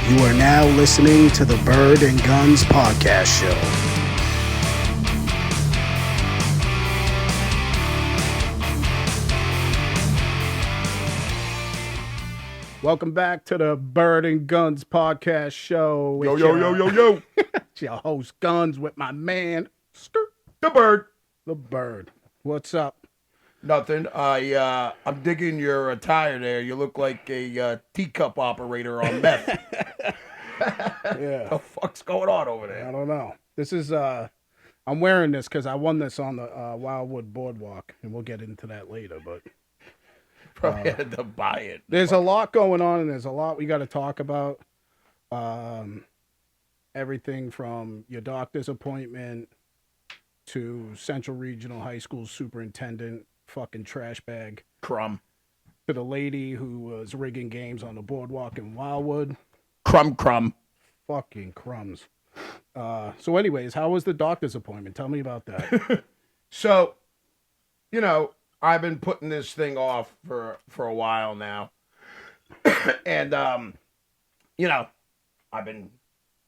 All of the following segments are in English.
You are now listening to the Bird and Guns Podcast Show. Welcome back to the Bird and Guns Podcast Show. Yo. It's your host, Guns, with my man, The Bird. the Bird. What's up? Nothing. I'm digging your attire there. You look like a teacup operator on meth. Yeah. The fuck's going on over I there? don't know. This is, I'm wearing this because I won this on the Wildwood Boardwalk, and we'll get into that later, but Probably had to buy it. there's a lot going on, and there's a lot we got to talk about. Everything from your doctor's appointment to Central Regional High School superintendent, fucking trash bag, Crumb. to the lady who was rigging games on the boardwalk in Wildwood. Crumb. Fucking crumbs. So anyways, how was the doctor's appointment? Tell me about that. So, I've been putting this thing off for a while now. And, I've been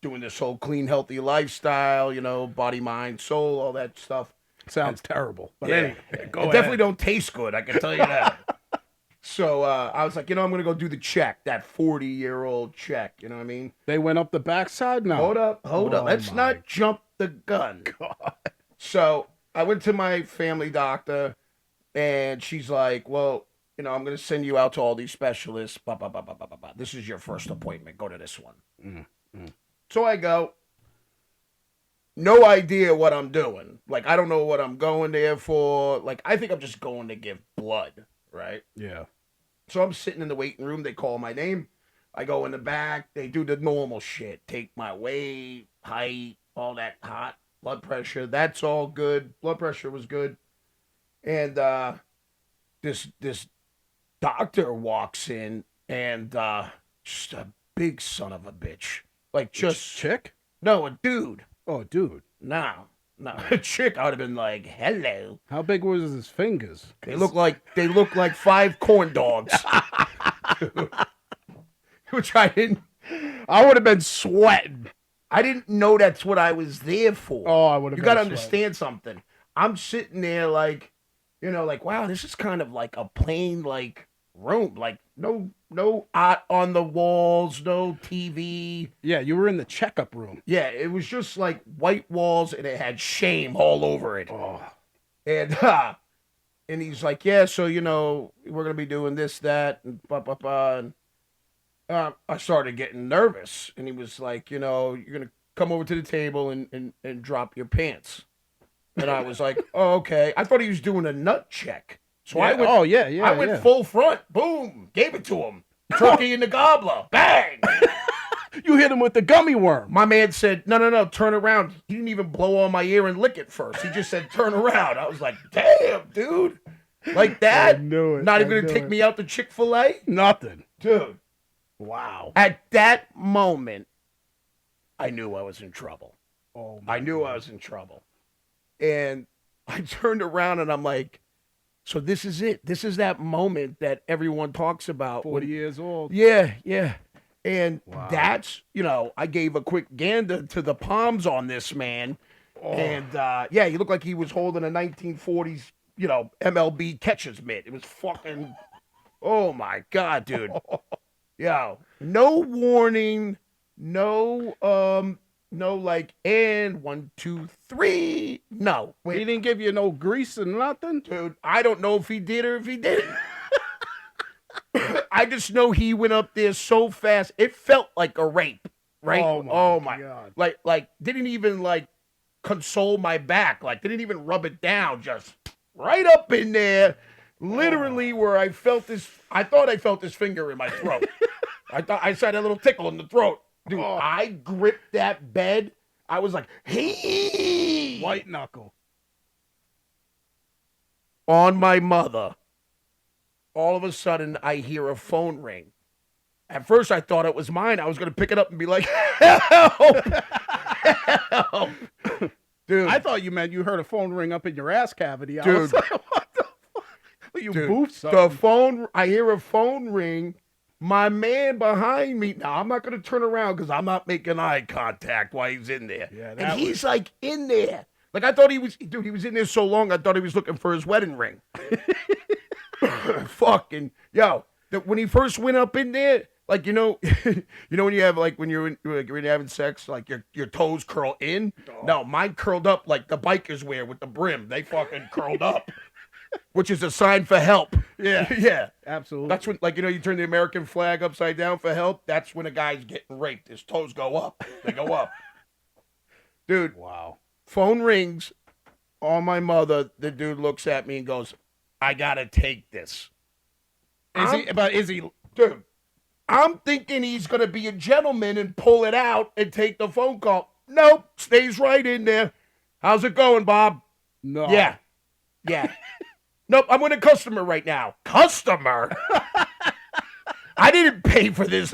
doing this whole clean, healthy lifestyle, body, mind, soul, all that stuff. Sounds terrible. But Yeah, anyway, it go ahead. definitely don't taste good, I can tell you that. So I was like, I'm going to go do the check, that 40-year-old check, you know what I mean? They went up the backside now. Hold up. Oh, Let's my not jump the gun. God. So I went to my family doctor, and she's like, well, I'm going to send you out to all these specialists. Blah, blah, blah, blah, blah, blah, blah. This is your first appointment. Go to this one. So I go. No idea what I'm doing. Like, I don't know what I'm going there for. Like, I think I'm just going to give blood, right? Yeah. So I'm sitting in the waiting room. They call my name. I go in the back. They do the normal shit. Take my weight, height, all that hot, blood pressure. That's all good. Blood pressure was good. And this doctor walks in, and just a big son of a bitch. Like, just Chick? no, a dude. Oh, dude. No, a chick. I would have been like, hello. How big was his fingers? They look like 5 corn dogs. Which I didn't. I would have been sweating. I didn't know that's what I was there for. Oh, I would have You been got to sweating. understand something. I'm sitting there like, like, wow, this is kind of like a plain like room. Like no art on the walls, no TV. Yeah, you were in the checkup room. Yeah, it was just like white walls, and it had shame all over it. Oh. And he's like, yeah, so we're gonna be doing this, that, and blah blah blah. And I started getting nervous, and he was like, you're gonna come over to the table and drop your pants. And I was like, oh, okay. I thought he was doing a nut check. So I went. Oh, yeah. I went full front. Boom. Gave it to him. Turkey in the gobbler. Bang. You hit him with the gummy worm. My man said, no, turn around. He didn't even blow on my ear and lick it first. He just said, turn around. I was like, damn, dude. Like that? I knew it. Not even I going to knew take it. me out to Chick-fil-A? Nothing. Dude. Wow. At that moment, I knew I was in trouble. Oh, I knew I was in trouble. And I turned around and I'm like, so this is it. This is that moment that everyone talks about. 40 years old. Yeah. And Wow. that's, I gave a quick gander to the palms on this man. Oh. And, he looked like he was holding a 1940s, MLB catcher's mitt. It was fucking, oh, my God, dude. No warning, no, like, and 1, 2, 3. No. He Wait, didn't give you no grease and nothing? dude, I don't know if he did or if he didn't. I just know he went up there so fast. It felt like a rape, right? Oh, my God. Like didn't even like console my back. Like didn't even rub it down. Just right up in there, literally where I felt this. I thought I felt his finger in my throat. I thought I saw that little tickle in the throat, dude. Oh. I gripped that bed. I was like, hey, White knuckle. on my mother. All of a sudden, I hear a phone ring. At first, I thought it was mine. I was going to pick it up and be like, help! Help! Dude. I thought you meant you heard a phone ring up in your ass cavity. I was Dude. like, what the fuck? You Dude, boofed the something. phone, I hear a phone ring, My man behind me. Now, I'm not going to turn around because I'm not making eye contact while he's in there. Yeah, and that he's like in there. Like, I thought he was, dude, he was in there so long, I thought he was looking for his wedding ring. Fucking, yo, when he first went up in there, like, when you have, like, when you're having sex, like, your toes curl in. Oh. No, mine curled up like the bikers wear with the brim. They fucking curled up, which is a sign for help. Yeah. Yeah. Absolutely. That's when, like, you turn the American flag upside down for help. That's when a guy's getting raped. His toes go up. They go up. Dude, Wow. phone rings on my mother. The dude looks at me and goes, I got to take this. Is he? Dude, I'm thinking he's going to be a gentleman and pull it out and take the phone call. Nope, stays right in there. How's it going, Bob? No. Yeah. Nope, I'm with a customer right now. Customer? I didn't pay for this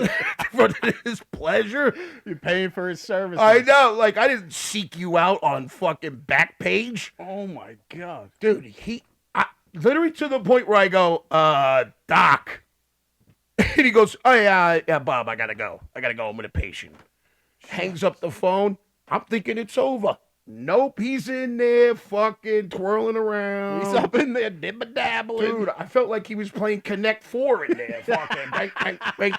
pleasure. You're paying for his service. I know. Like, I didn't seek you out on fucking Backpage. Oh my God. Dude, literally to the point where I go, Doc. And he goes, oh, yeah, Bob, I gotta go. I gotta go. I'm with a patient. Hangs up the phone. I'm thinking it's over. Nope, he's in there fucking twirling around. He's up in there dibba-dabbling. Dude, I felt like he was playing Connect 4 in there. Fucking bang, bang, bang.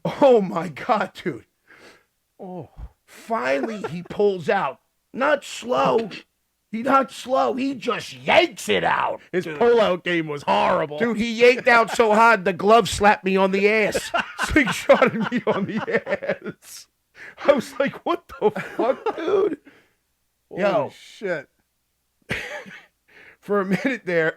Oh, my God, dude. Oh. Finally, he pulls out. Not slow. Not slow. He just yanks it out. His pull-out game was horrible. Dude, he yanked out so hard, the glove slapped me on the ass. Slingshotted me on the ass. I was like, what the fuck, dude? Yo, shit. For a minute there,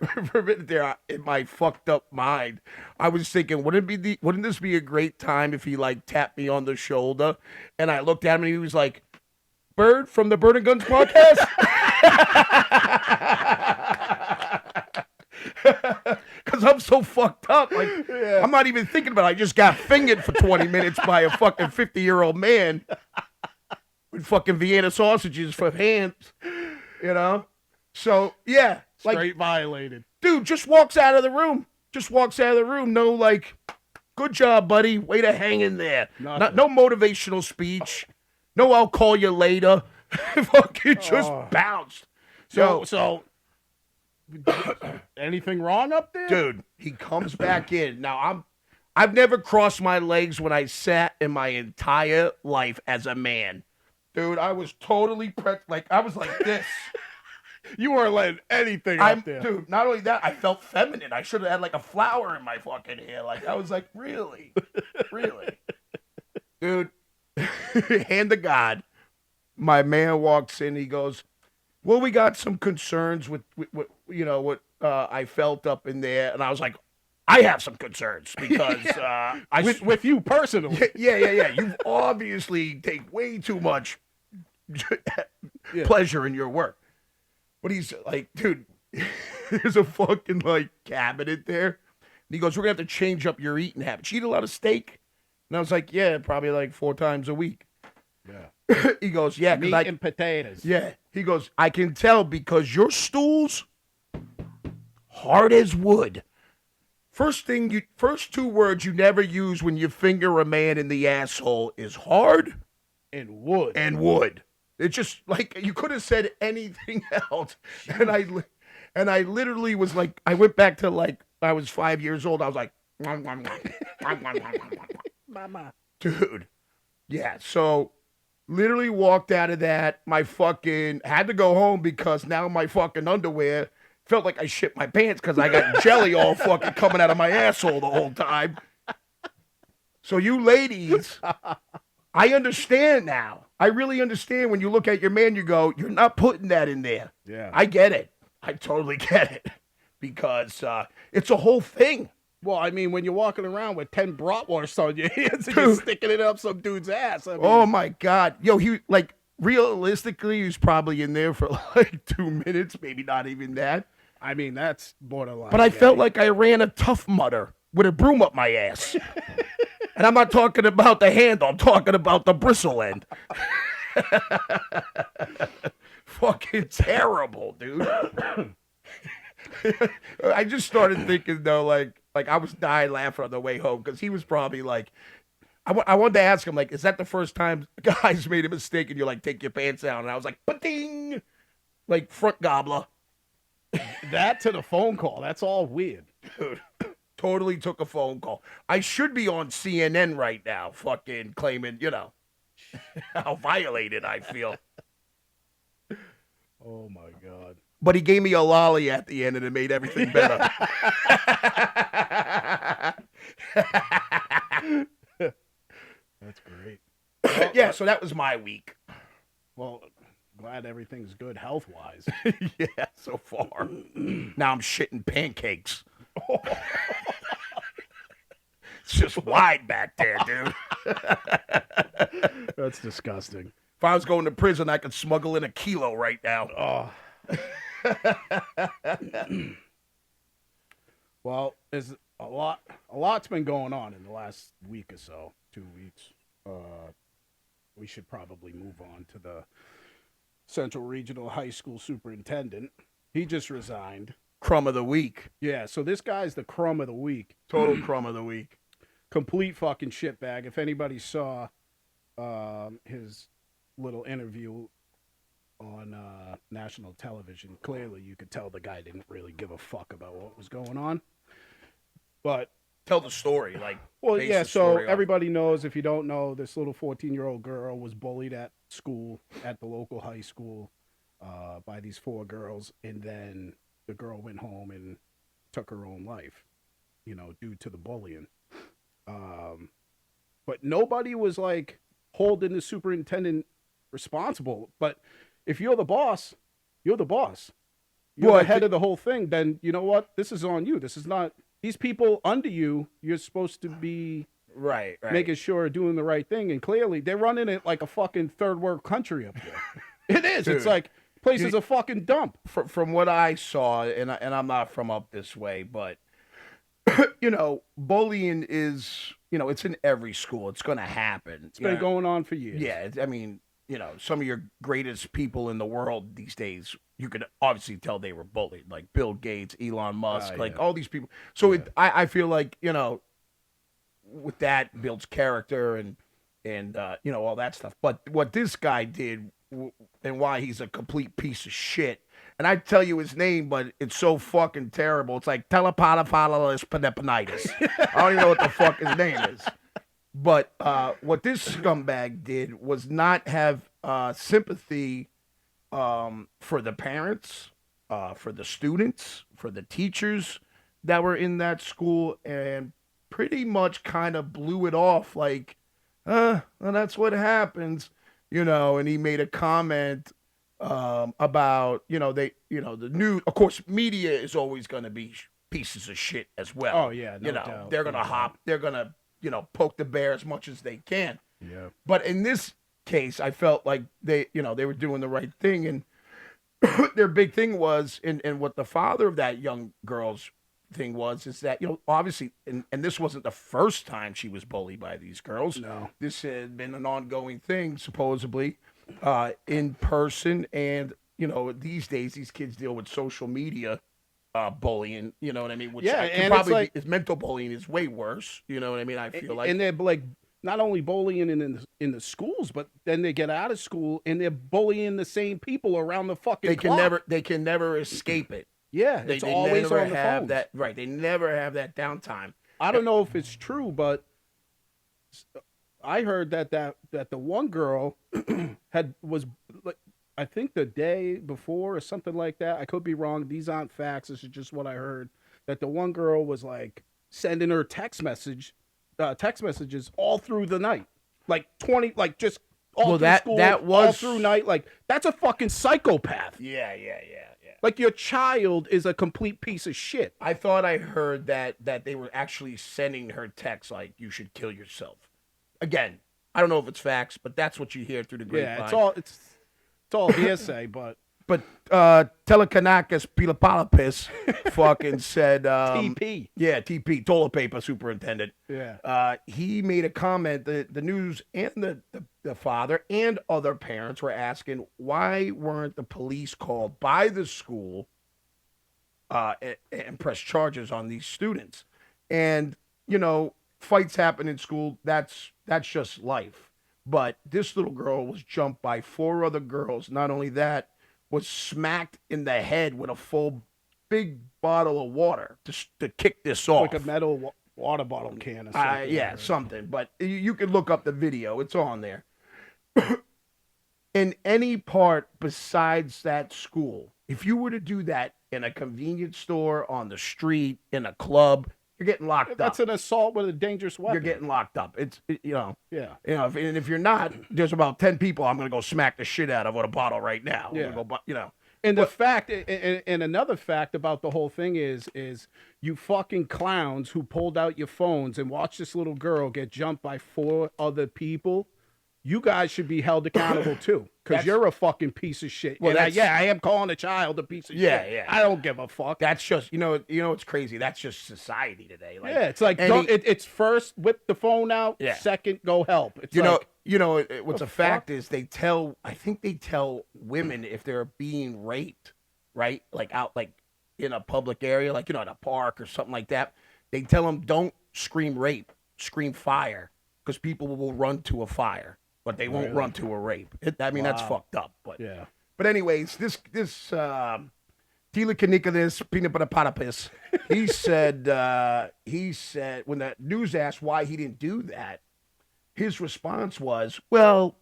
in my fucked up mind, I was thinking, wouldn't this be a great time if he like tapped me on the shoulder? And I looked at him and he was like, Bird from the Bird and Guns podcast? Because I'm so fucked up. Like, yeah. I'm not even thinking about it. I just got fingered for 20 minutes by a fucking 50-year-old man with fucking Vienna sausages for hands, So, yeah. Straight violated. Dude just walks out of the room. No, like, good job, buddy. Way to hang in there. No motivational speech. No, I'll call you later. Fucking just bounced. So, anything wrong up there? Dude, he comes back in. Now, I've never crossed my legs when I sat in my entire life as a man. Dude, I was totally I was like this. You weren't letting anything up there. Dude, not only that, I felt feminine. I should have had like a flower in my fucking hair. Like, I was like, really? Really? Dude, hand to God, my man walks in. He goes, well, we got some concerns with what I felt up in there. And I was like, I have some concerns because with you personally. Yeah. You obviously take way too much pleasure in your work. But he's like, dude, there's a fucking like cabinet there. And he goes, we're gonna have to change up your eating habits. You eat a lot of steak? And I was like, yeah, probably like 4 times a week. Yeah. He goes, yeah, meat and potatoes. Yeah. He goes, I can tell because your stool's hard as wood. First 2 words you never use when you finger a man in the asshole is hard and wood. It's just like you could have said anything else. And I literally was like, I went back to like I was 5 years old. I was like, Mama. Dude. Yeah. So literally walked out of that. My fucking had to go home because now my fucking underwear felt like I shit my pants because I got jelly all fucking coming out of my asshole the whole time. So you ladies, I understand now. I really understand when you look at your man, you go, you're not putting that in there. Yeah. I get it. I totally get it. Because it's a whole thing. Well, I mean, when you're walking around with 10 bratwursts on your hands and you're sticking it up some dude's ass. I mean, oh, my God. Yo, he, like, realistically, he was probably in there for, like, 2 minutes. Maybe not even that. I mean, that's borderline. But I felt like I ran a Tough Mudder with a broom up my ass. And I'm not talking about the handle. I'm talking about the bristle end. Fucking terrible, dude. I just started thinking, though, like, Like, I was dying laughing on the way home because he was probably like, I wanted to ask him, like, is that the first time guys made a mistake and you're like, take your pants down? And I was like, ba-ding! Like, front gobbler. That to the phone call. That's all weird. Dude, totally took a phone call. I should be on CNN right now, fucking claiming, how violated I feel. Oh, my God. But he gave me a lolly at the end and it made everything better. That's great. Yeah, so that was my week. Well, glad everything's good health-wise. Yeah, so far. Now I'm shitting pancakes. It's just wide back there, dude. That's disgusting. If I was going to prison, I could smuggle in a kilo right now. Oh. Well, there's a lot's been going on in the last week or so, 2 weeks. We should probably move on to the Central Regional High School superintendent. He just resigned. Crumb of the week. Yeah, so this guy's the crumb of the week. Total crumb of the week. Complete fucking shitbag. If anybody saw his little interview on national television, clearly you could tell the guy didn't really give a fuck about what was going on. But tell the story, like. Well, yeah. So everybody knows. If you don't know, this little 14-year-old girl was bullied at school, at the local high school, by these 4 girls, and then the girl went home and took her own life, due to the bullying. But nobody was like holding the superintendent responsible. But if you're the boss, you're the boss. You're the head of the whole thing. Then you know what? This is on you. This is not. These people under you, you're supposed to be right. making sure doing the right thing. And clearly, they're running it like a fucking third world country up there. It is. Dude, it's like place is a fucking dump. From what I saw, and I'm not from up this way, but bullying is it's in every school. It's going to happen. It's been going on for years. Yeah, I mean, some of your greatest people in the world these days, you could obviously tell they were bullied, like Bill Gates, Elon Musk, all these people. So I feel like, with that builds character and all that stuff. But what this guy did and why he's a complete piece of shit, and I tell you his name, but it's so fucking terrible. It's like telepatophilis penepinitis. I don't even know what the fuck his name is. But what this scumbag did was not have sympathy for the parents, for the students, for the teachers that were in that school, and pretty much kind of blew it off like, well, that's what happens, and he made a comment about, the news. Of course, media is always going to be pieces of shit as well. Oh, yeah, no doubt. They're going to they're going to, poke the bear as much as they can. Yeah. But in this case, I felt like they were doing the right thing. And their big thing was, and what the father of that young girl's thing was, is that, obviously, and this wasn't the first time she was bullied by these girls. No. This had been an ongoing thing, supposedly, in person. And, these days, these kids deal with social media bullying, you know what I mean? Which and probably it's like, mental bullying is way worse, you know what I mean? I feel like. And they're like not only bullying in the schools, but then they get out of school and they're bullying the same people around the fucking clock. They can never escape it. Yeah, they always never on the have phones. that. Right, they never have that downtime. I don't know if it's true, but I heard that the one girl was like, I think the day before or something like that. I could be wrong. These aren't facts. This is just what I heard. That the one girl was like sending her text messages all through the night, like 20, like just all through school, that was all through night. Like that's a fucking psychopath. Yeah. Like your child is a complete piece of shit. I thought I heard that they were actually sending her texts like you should kill yourself. Again, I don't know if it's facts, but that's what you hear through the grapevine. Yeah, it's all hearsay, but Telekanakis Pilapalapis fucking said TP. Yeah, TP, toilet paper superintendent. Yeah. He made a comment that the news and the father and other parents were asking why weren't the police called by the school and press charges on these students. And, fights happen in school. That's just life. But this little girl was jumped by 4 other girls. Not only that, was smacked in the head with a full big bottle of water to kick this off. Like a metal water bottle can or something. Yeah, something. But you can look up the video. It's on there. In any part besides that school, if you were to do that in a convenience store, on the street, in a club, you're getting locked up. That's an assault with a dangerous weapon. You're getting locked up. Yeah. If you're not, there's about 10 people I'm gonna go smack the shit out of with a bottle right now. Yeah. And the fact, and another fact about the whole thing is you fucking clowns who pulled out your phones and watched this little girl get jumped by 4 other people. You guys should be held accountable too, because you're a fucking piece of shit. Well, I am calling a child a piece of shit. Yeah. I don't give a fuck. That's just it's crazy. That's just society today. Like, it's like it's first whip the phone out, second go help. It's what's a fact is I think they tell women if they're being raped, right? Like out like in a public area, like in a park or something like that. They tell them don't scream rape, scream fire, because people will run to a fire. But they won't run to a rape. That's fucked up. But anyways, this Telekinesis peanut butter potapis, he said when the news asked why he didn't do that, his response was, "Well,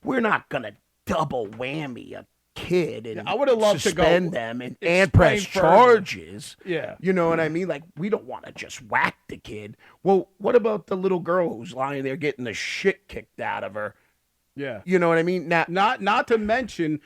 we're not gonna double whammy a kid and I would have loved suspend them and press charges." Yeah, you know what I mean? Like, we don't want to just whack the kid. Well, what about the little girl who's lying there getting the shit kicked out of her? Yeah, you know what I mean. Now, not to mention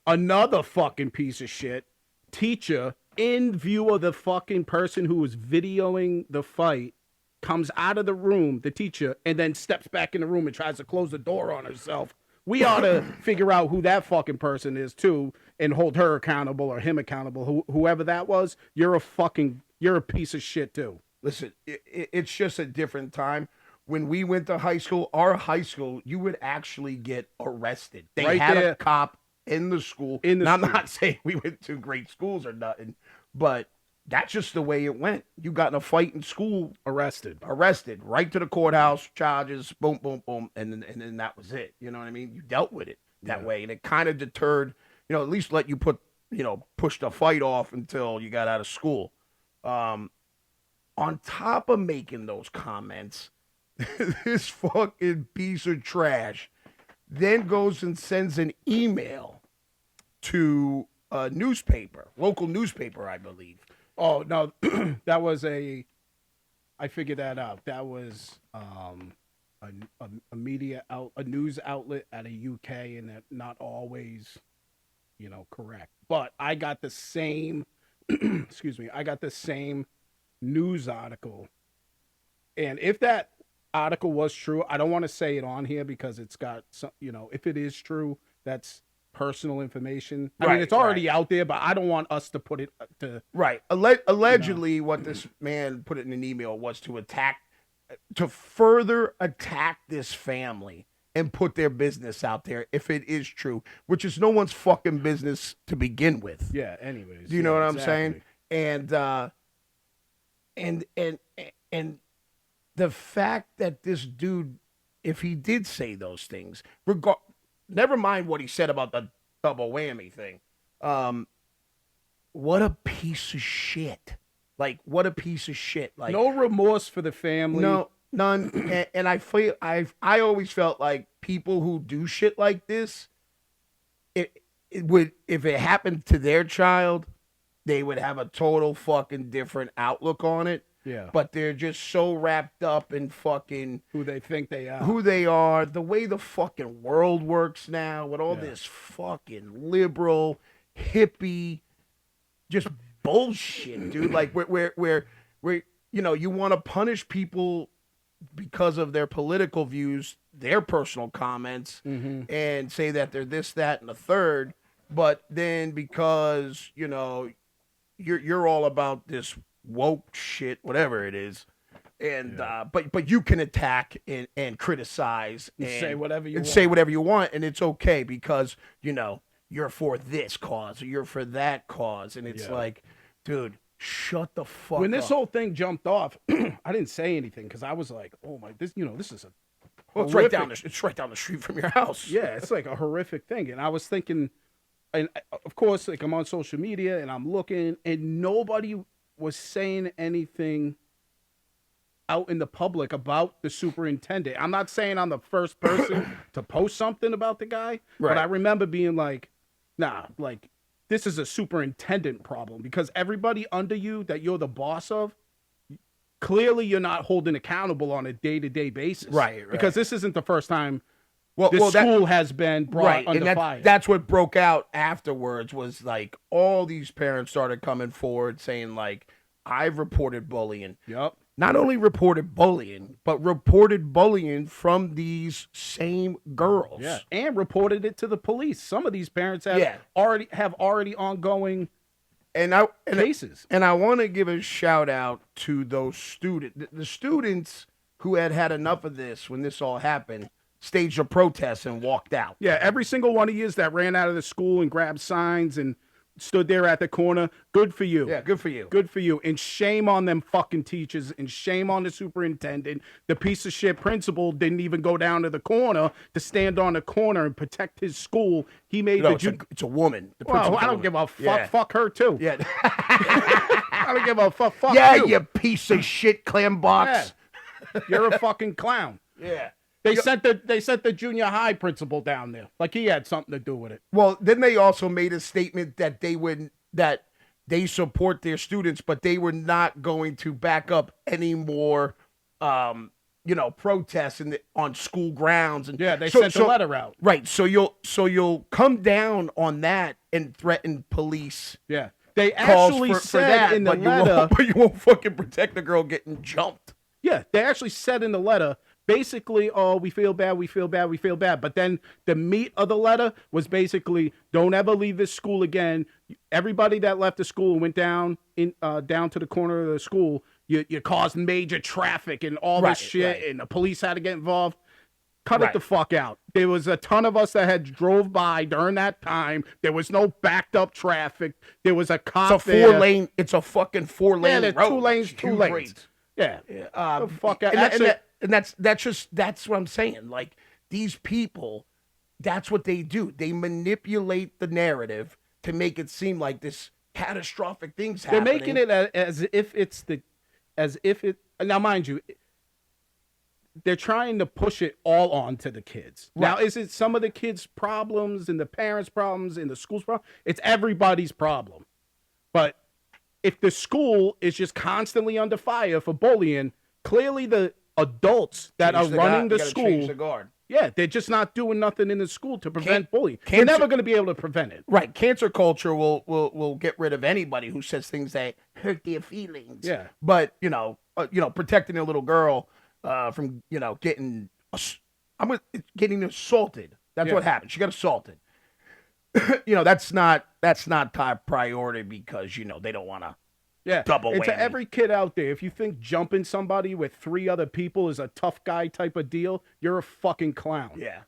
another fucking piece of shit teacher, in view of the fucking person who was videoing the fight, comes out of the room, the teacher, and then steps back in the room and tries to close the door on herself. We ought to figure out who that fucking person is too, and hold her accountable or him accountable. Whoever that was, you're a piece of shit too. Listen, it's just a different time. When we went to high school, our high school, you would actually get arrested. They had a cop in the school. I'm not saying we went to great schools or nothing, but that's just the way it went. You got in a fight in school, arrested, right to the courthouse, charges, boom, boom, boom, and then that was it. You know what I mean? You dealt with it that way, and it kind of deterred. At least let you push the fight off until you got out of school. On top of making those comments, this fucking piece of trash then goes and sends an email to a local newspaper, I believe. Oh, no, that was I figured that out. That was a media a news outlet at a UK, and that not always, correct. But I got the same, excuse me, I got the same news article. And if that article was true, I don't want to say it on here because it's got some, if it is true, that's personal information. I mean, it's already out there, but I don't want us to put it to Allegedly, what this man put it in an email was to further attack this family and put their business out there, if it is true, which is no one's fucking business to begin with. Yeah. Anyways, do you know what I'm saying? And the fact that this dude, if he did say those things, never mind what he said about the double whammy thing. What a piece of shit! Like, what a piece of shit! Like, no remorse for the family. No, none. And I always felt like people who do shit like this, it would, if it happened to their child, they would have a total fucking different outlook on it. Yeah. But they're just so wrapped up in fucking who they think they are. The way the fucking world works now, with all this fucking liberal, hippie, just bullshit, dude. Like, where you want to punish people because of their political views, their personal comments, and say that they're this, that, and the third. But then because, you're all about this woke shit, whatever it is, and but you can attack and criticize and say whatever you want, and it's okay because you're for this cause or you're for that cause, and it's like, dude, Shut the fuck When up. this whole thing jumped off, I didn't say anything because I was like, "Oh my, this is a Well, it's right down the street from your house. yeah, it's like a horrific thing." And I was thinking, and of course, like I'm on social media and I'm looking, and nobody was saying anything out in the public about the superintendent. I'm not saying I'm the first person to post something about the guy, but I remember being like, "Nah, like this is a superintendent problem because everybody under you that you're the boss of." Clearly, you're not holding accountable on a day-to-day basis, Right. Because this isn't the first time Well, school has been brought under fire. That's what broke out afterwards. Was like all these parents started coming forward saying like, "I've reported bullying." Yep. Not only reported bullying, but reported bullying from these same girls. Yeah, and reported it to the police. Some of these parents have Yeah. already ongoing cases. And I want to give a shout out to those the students who had enough of this when this all happened, staged a protest and walked out. Yeah, every single one of you that ran out of the school and grabbed signs and stood there at the corner. Good for you. Yeah, good for you. Good for you. And shame on them fucking teachers and shame on the superintendent. The piece of shit principal didn't even go down to the corner to stand on the corner and protect his school. He made it's a woman. The well, I don't give a fuck. Yeah. Fuck her too. Yeah. I don't give a fuck. Fuck Yeah, you. you piece of shit clam box. Yeah. You're a fucking clown. Yeah. They sent the junior high principal down there, like he had something to do with it. Well, then they also made a statement that they support their students, but they were not going to back up any more, protests on school grounds. And Yeah, they sent a letter out. Right. So you'll come down on that and threaten police. Yeah, they calls actually for said that, in the but letter. but you won't fucking protect the girl getting jumped. Yeah, they actually said in the letter, basically, "Oh, we feel bad, we feel bad, we feel bad." But then the meat of the letter was basically, "Don't ever leave this school again. Everybody that left the school and went down to the corner of the school, you caused major traffic and all this shit, and the police had to get involved. Cut it the fuck out." There was a ton of us that had drove by during that time. There was no backed up traffic. There was a cop there. It's a fucking 4-lane Yeah, road. two lanes, two lanes. Grades. Yeah. The fuck out. And that's what I'm saying. Like, these people, that's what they do. They manipulate the narrative to make it seem like this catastrophic thing's happening. They're making it as if it. Now, mind you, they're trying to push it all onto the kids. Right. Now, is it some of the kids' problems and the parents' problems and the school's problem? It's everybody's problem. But if the school is just constantly under fire for bullying, clearly the adults that are running the school, they're just not doing nothing in the school to prevent bullying. They're never going to be able to prevent it. Right. Cancel culture will get rid of anybody who says things that hurt their feelings. Yeah. But, protecting a little girl from, getting assaulted. That's what happened. She got assaulted. That's not top priority because, they don't want to double whammy. And to every kid out there, if you think jumping somebody with 3 other people is a tough guy type of deal, you're a fucking clown. Yeah.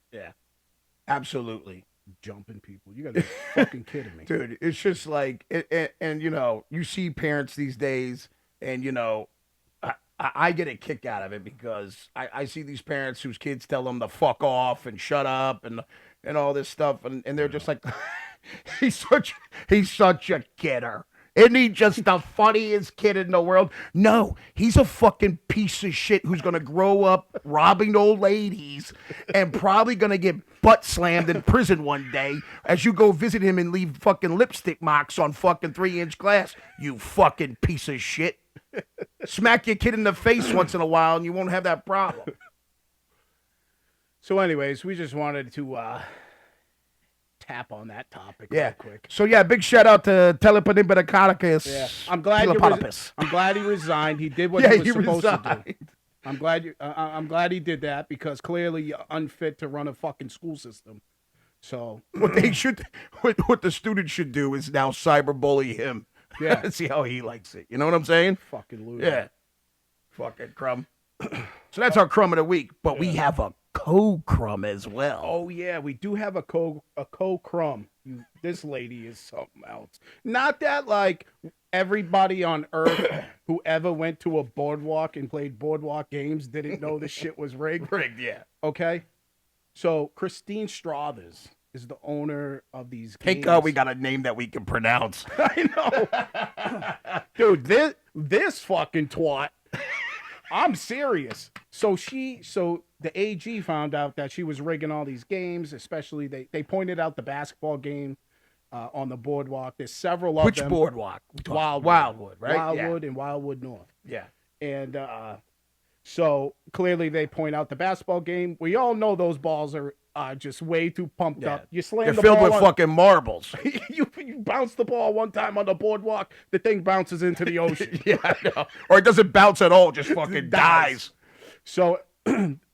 Absolutely. Jumping people. You gotta be fucking kidding me. Dude, it's just like, and you see parents these days, and, I get a kick out of it because I see these parents whose kids tell them to fuck off and shut up and all this stuff, and they're just like, he's such a kidder. Isn't he just the funniest kid in the world? No, he's a fucking piece of shit who's going to grow up robbing old ladies and probably going to get butt slammed in prison one day as you go visit him and leave fucking lipstick marks on fucking 3-inch glass. You fucking piece of shit. Smack your kid in the face once in a while and you won't have that problem. So anyways, we just wanted to tap on that topic real quick. So big shout out to Telepaniparacaracus. Yeah. I'm glad he resigned. He did what he was supposed to do. I'm glad he did that because clearly you're unfit to run a fucking school system. So what the students should do is now cyberbully him. Yeah. See how he likes it. You know what I'm saying? Fucking loser. Yeah. Fucking crumb. So that's our crumb of the week, but we have a co-crumb as well. Oh yeah, we do have a co-crumb. This lady is something else. Not that like everybody on earth who ever went to a boardwalk and played boardwalk games didn't know this shit was rigged. Rigged, yeah. Okay, so Christine Strathers is the owner of these games. Thank God we got a name that we can pronounce. I know, dude. This fucking twat. I'm serious. So the AG found out that she was rigging all these games, especially they pointed out the basketball game on the boardwalk. There's several of them. Which boardwalk? Wildwood, right? Wildwood and Wildwood North. Yeah. And so clearly they point out the basketball game. We all know those balls are just way too pumped up. You slam They're the filled ball with fucking marbles. you bounce the ball one time on the boardwalk, the thing bounces into the ocean. Yeah, I know. Or it doesn't bounce at all, just fucking dies. So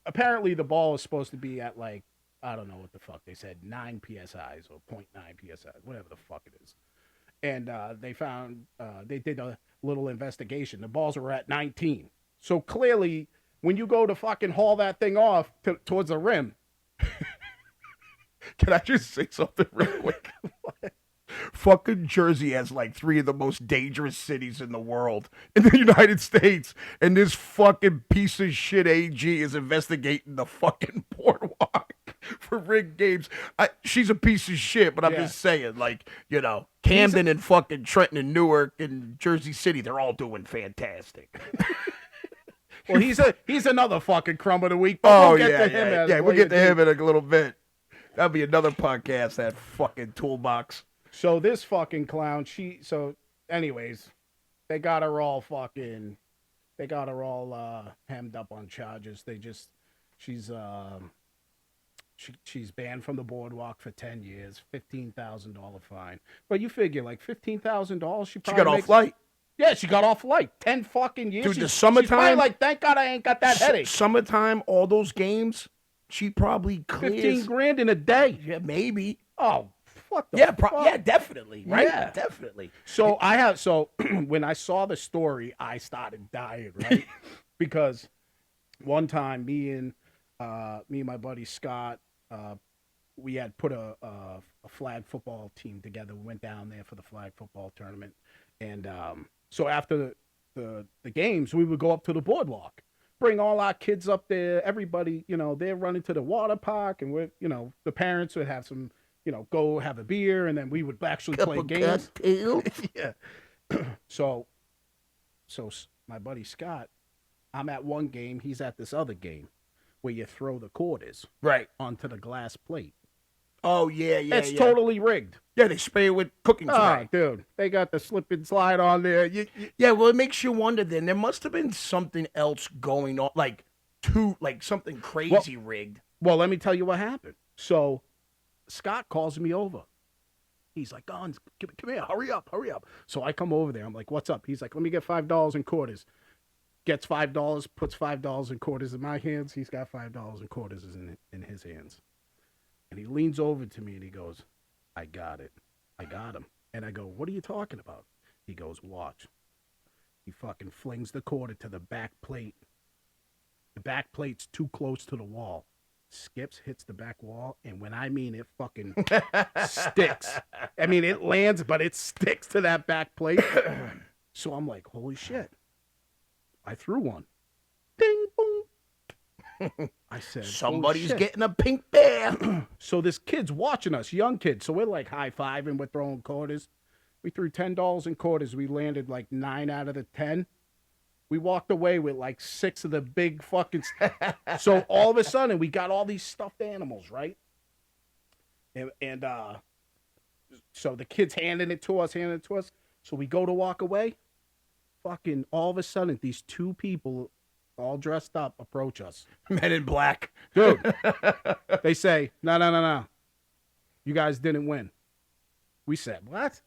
apparently the ball is supposed to be at like, I don't know what the fuck they said, 9 PSIs or 0.9 PSI, whatever the fuck it is. And they found, they did a little investigation. The balls were at 19. So clearly, when you go to fucking haul that thing off towards the rim. Can I just say something real quick? Fucking Jersey has like 3 of the most dangerous cities in the world in the United States. And this fucking piece of shit AG is investigating the fucking boardwalk for rigged games. She's a piece of shit, but I'm just saying, like, you know, Camden and fucking Trenton and Newark and Jersey City, they're all doing fantastic. Well, he's another fucking crumb of the week. But we'll get to him we'll get to him in a little bit. That'll be another podcast, that fucking toolbox. So this fucking clown, anyways, they got her all hemmed up on charges. She's banned from the boardwalk for 10 years, $15,000 fine. But you figure, like, $15,000, she got off light. Yeah, she got off light. 10 fucking years. Dude, the summertime. She's probably like, thank God I ain't got that headache. Summertime, all those games, she probably clears. $15,000 in a day. Yeah, maybe. Oh, fuck the fuck. Yeah, definitely. Right? Yeah. Definitely. So when I saw the story, I started dying, right? Because one time, me and my buddy Scott, we had put a flag football team together. We went down there for the flag football tournament, and so after the games, we would go up to the boardwalk, bring all our kids up there. Everybody, they're running to the water park, and the parents would have some, go have a beer, and then we would actually play games. Yeah. So my buddy Scott, I'm at one game, he's at this other game, where you throw the quarters onto the glass plate. Oh, yeah. It's totally rigged. Yeah, they spray it with cooking spray. Oh, dude. They got the slip and slide on there. Yeah, well, it makes you wonder then. There must have been something else going on, like something crazy rigged. Well, let me tell you what happened. So, Scott calls me over. He's like, Gons, come here, hurry up. So I come over there. I'm like, what's up? He's like, let me get $5 in quarters. Gets $5, puts $5 in quarters in my hands. He's got $5 in quarters in his hands. And he leans over to me and he goes, I got it. I got him. And I go, what are you talking about? He goes, watch. He fucking flings the quarter to the back plate. The back plate's too close to the wall. Skips, hits the back wall, and when I mean it fucking sticks. I mean, it lands, but it sticks to that back plate. So I'm like, holy shit. I threw one. Ding, boom. I said, somebody's getting a pink bear. So this kid's watching us, young kid. So we're like high-fiving, we're throwing quarters. We threw $10 in quarters. We landed like 9 out of the 10. We walked away with like 6 of the big fucking... So all of a sudden, we got all these stuffed animals, right? And so the kid's handing it to us. So we go to walk away. Fucking all of a sudden, these 2 people... all dressed up, approach us. Men in black. Dude, they say, no. You guys didn't win. We said, what?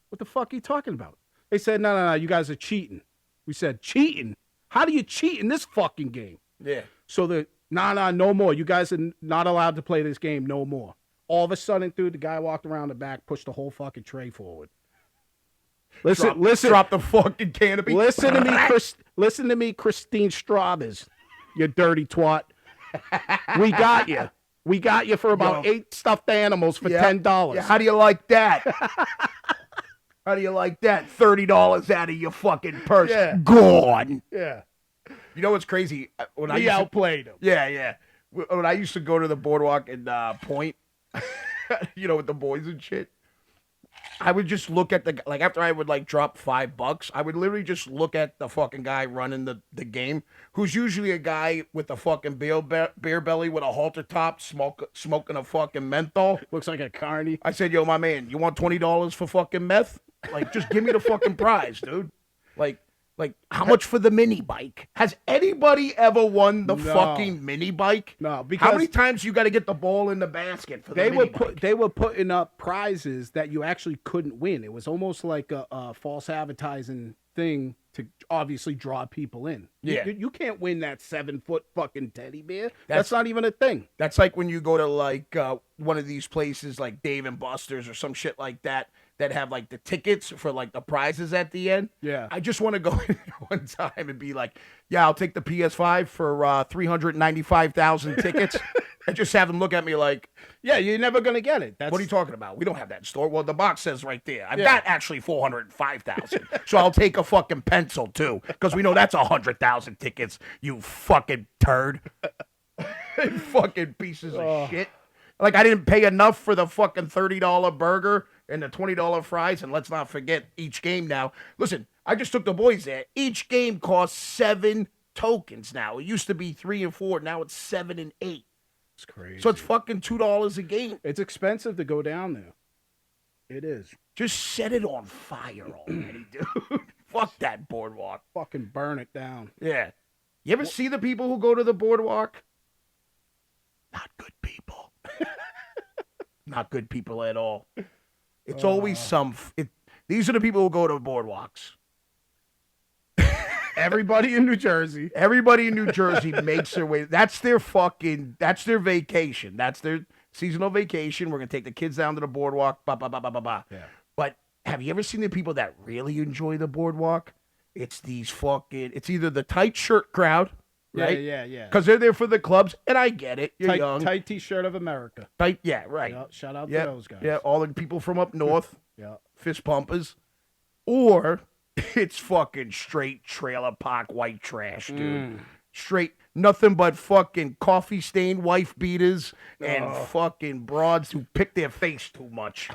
What the fuck are you talking about? They said, no, you guys are cheating. We said, cheating? How do you cheat in this fucking game? Yeah. So no more. You guys are not allowed to play this game no more. All of a sudden, dude, the guy walked around the back, pushed the whole fucking tray forward. Listen. Drop the fucking canopy. Listen to me, Christine Strathers, you dirty twat. We got you. We got you for about 8 stuffed animals for $10. Yeah, how do you like that? How do you like that? $30 out of your fucking purse. Yeah. Gone. Yeah. You know what's crazy? When I We used to, outplayed them. yeah. When I used to go to the boardwalk and Point, with the boys and shit, I would just look at like after I would like drop $5, I would literally just look at the fucking guy running the game, who's usually a guy with a fucking beer belly with a halter top, smoking a fucking menthol. Looks like a carny. I said, yo, my man, you want $20 for fucking meth? Like, just give me the fucking prize, dude. Like, how much for the mini bike? Has anybody ever won the fucking mini bike? No, because how many times you got to get the ball in the basket for the mini bike? They were putting up prizes that you actually couldn't win. It was almost like a false advertising thing to obviously draw people in. Yeah. You can't win that 7-foot fucking teddy bear. That's not even a thing. That's like when you go to like one of these places like Dave and Buster's or some shit like that have like the tickets for like the prizes at the end. Yeah. I just want to go in there one time and be like, yeah, I'll take the PS5 for 395,000 tickets. And just have them look at me like, yeah, you're never going to get it. What are you talking about? We don't have that in store. Well, the box says right there. I've got actually 405,000. So I'll take a fucking pencil too, because we know that's 100,000 tickets, you fucking turd. Fucking pieces of shit. Like, I didn't pay enough for the fucking $30 burger and the $20 fries. And let's not forget each game now. Listen, I just took the boys there. Each game costs 7 tokens now. It used to be 3 and 4. Now it's 7 and 8. It's crazy. So it's fucking $2 a game. It's expensive to go down there. It is. Just set it on fire already, dude. Fuck that boardwalk. Fucking burn it down. Yeah. You ever see the people who go to the boardwalk? Not good people. Not good people at all. It's always these are the people who go to boardwalks. Everybody in New Jersey. Everybody in New Jersey makes their way. That's their vacation. That's their seasonal vacation. We're going to take the kids down to the boardwalk. Yeah. But have you ever seen the people that really enjoy the boardwalk? It's it's either the tight shirt crowd, right? Yeah. Because they're there for the clubs, and I get it. You're young. Tight T-shirt of America. Tight, yeah, right. Yep, shout out to those guys. Yeah, all the people from up north. Yeah. Fist pumpers. Or it's fucking straight trailer park white trash, dude. Straight, nothing but fucking coffee-stained wife beaters and fucking broads who pick their face too much.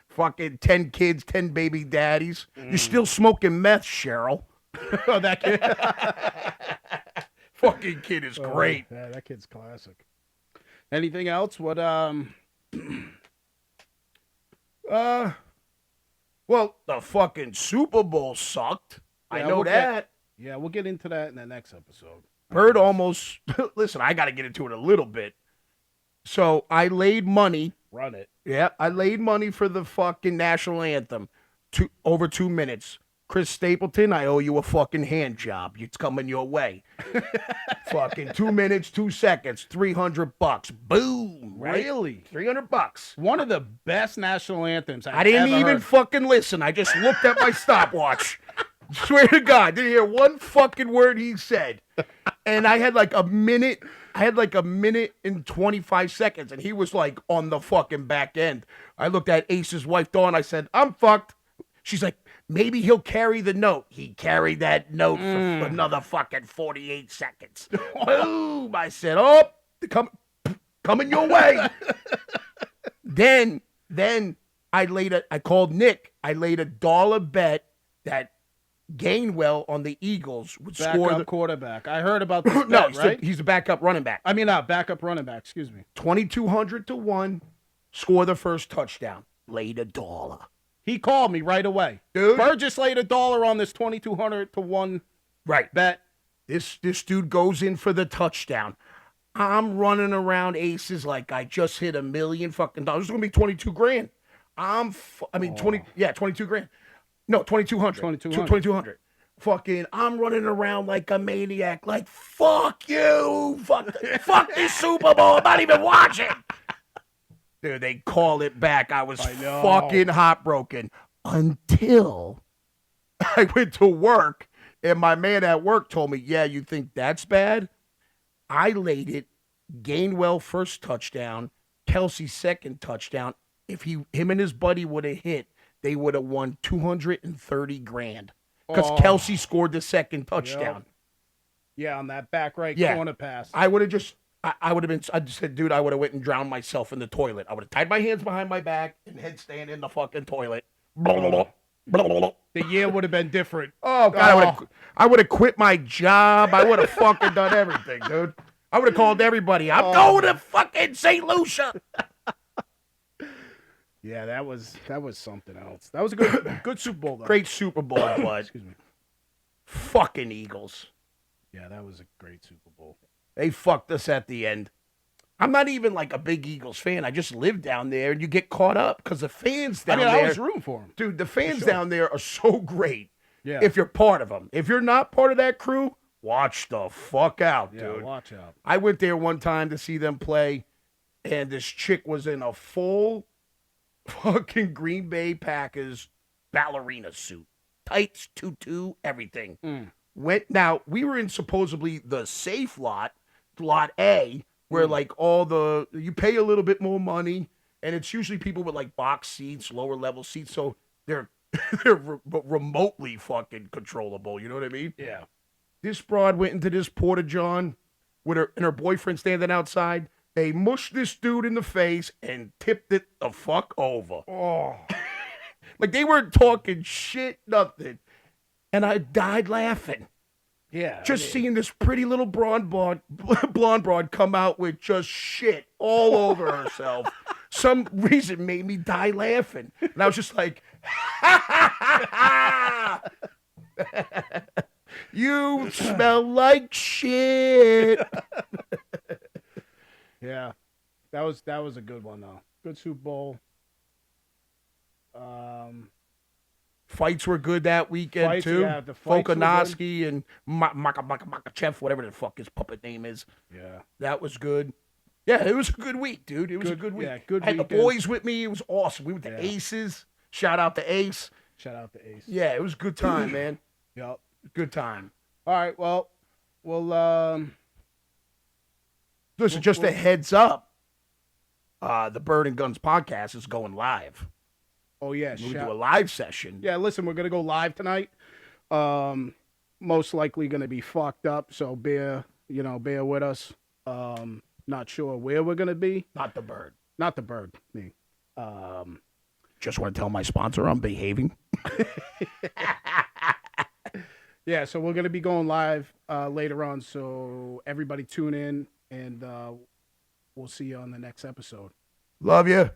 Fucking 10 kids, 10 baby daddies. You're still smoking meth, Cheryl. Oh, that kid. Fucking kid is great. Yeah, that kid's classic. Anything else? What well, the fucking Super Bowl sucked. I know that. We'll get into that in the next episode. Bird almost listen, I gotta get into it a little bit. So I laid money. Run it. Yeah, I laid money for the fucking national anthem. Over 2 minutes. Chris Stapleton, I owe you a fucking hand job. It's coming your way. Fucking 2 minutes, 2 seconds, $300. Boom. Right? Really? $300. One of the best national anthems I didn't even heard. fucking listen. I just looked at my stopwatch. Swear to God, didn't hear one fucking word he said. And I had like a minute and 25 seconds, and he was like on the fucking back end. I looked at Ace's wife, Dawn. I said, I'm fucked. She's like, maybe he'll carry the note. He carried that note for another fucking 48 seconds. Boom! I said, oh, coming your way. Then I called Nick. I laid $1 bet that Gainwell on the Eagles would score the quarterback. I heard about this bet, no, right? He's a backup running back. I mean, backup running back. Excuse me. 2,200 to 1, score the first touchdown. Laid $1. He called me right away. Dude. Bird just laid $1 on this 2,200 to 1 bet. This dude goes in for the touchdown. I'm running around Aces like I just hit $1 million fucking dollars. It's gonna be 22 grand. 22 grand. No, 2,200. 2,200. Fucking, I'm running around like a maniac. Like, fuck you. Fuck this Super Bowl. I'm not even watching. Dude, they called it back. I was fucking heartbroken until I went to work And my man at work told me, yeah, you think that's bad? I laid it. Gainwell first touchdown, Kelsey second touchdown. If him and his buddy would have hit, they would have won $230,000 because Kelsey scored the second touchdown. Yeah, on that back right corner pass. I would have just, I would have been. I just said, dude, I would have went and drowned myself in the toilet. I would have tied my hands behind my back and headstand in the fucking toilet. The year would have been different. Oh God, I would have quit my job. I would have fucking done everything, dude. I would have called everybody. I'm going to fucking St. Lucia. Yeah, that was something else. That was a good Super Bowl though. Great Super Bowl, but Excuse me. fucking Eagles. Yeah, that was a great Super Bowl. They fucked us at the end. I'm not even like a big Eagles fan. I just live down there, and you get caught up because the fans down there. I was rooting for them. Dude, the fans down there are so great. Yeah. If you're part of them. If you're not part of that crew, watch the fuck out, dude. Yeah, watch out. I went there one time to see them play, and this chick was in a full fucking Green Bay Packers ballerina suit. Tights, tutu, everything. Now, we were in supposedly the safe lot A, where like you pay a little bit more money, and it's usually people with like box seats, lower level seats, so they're remotely fucking controllable. You know what I mean? Yeah. This broad went into this porta john with her boyfriend standing outside. They mushed this dude in the face and tipped it the fuck over. Oh. Like they weren't talking shit, nothing. And I died laughing. Yeah. Just seeing this pretty little blonde broad come out with just shit all over herself. Some reason made me die laughing. And I was just like, you smell like shit. Yeah. That was a good one though. Good Super Bowl. Fights were good that weekend too. Yeah, the fights were good. Volkanovski and Makachev, whatever the fuck his puppet name is. Yeah. That was good. Yeah, it was a good week, dude. It was a good week. Yeah, good I had the weekend. boys with me. It was awesome. We went to Aces. Shout out to Ace. Shout out to Ace. Yeah, it was a good time, man. Yep. Good time. All right. Well, Listen, just a heads up. The Bird and Guns podcast is going live. oh yeah. We do a live session. Yeah. Listen, we're gonna go live tonight. Most likely gonna be fucked up. So bear with us. Not sure where we're gonna be. Not the Bird. Not the Bird. Me. Just want to tell my sponsor I'm behaving. Yeah, so we're gonna be going live later on. So everybody tune in, and we'll see you on the next episode. Love you.